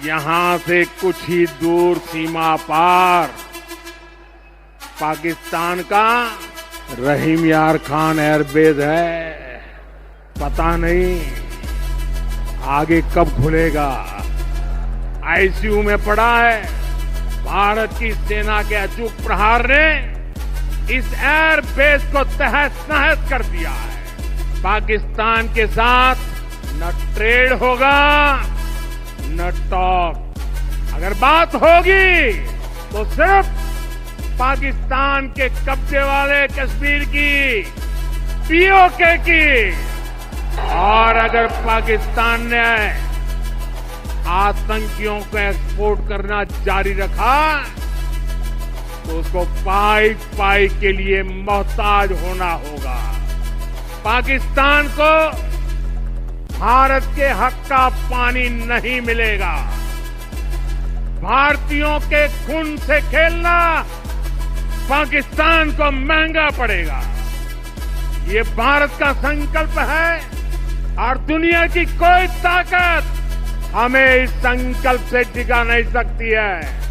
यहां से कुछ ही दूर सीमा पार पाकिस्तान का रहीम यार खान एयरबेस है। पता नहीं आगे कब खुलेगा। आईसीयू में पड़ा है। भारत की सेना के अचूक प्रहार ने इस एयरबेस को तहस नहस कर दिया है। पाकिस्तान के साथ न ट्रेड होगा न टॉक। अगर बात होगी तो सिर्फ पाकिस्तान के कब्जे वाले कश्मीर की, पीओके की। और अगर पाकिस्तान ने आतंकियों को एक्सपोर्ट करना जारी रखा तो उसको पाई पाई के लिए मोहताज होना होगा। पाकिस्तान को भारत के हक का पानी नहीं मिलेगा। भारतीयों के खून से खेलना पाकिस्तान को महंगा पड़ेगा। ये भारत का संकल्प है और दुनिया की कोई ताकत हमें इस संकल्प से टिका नहीं सकती है।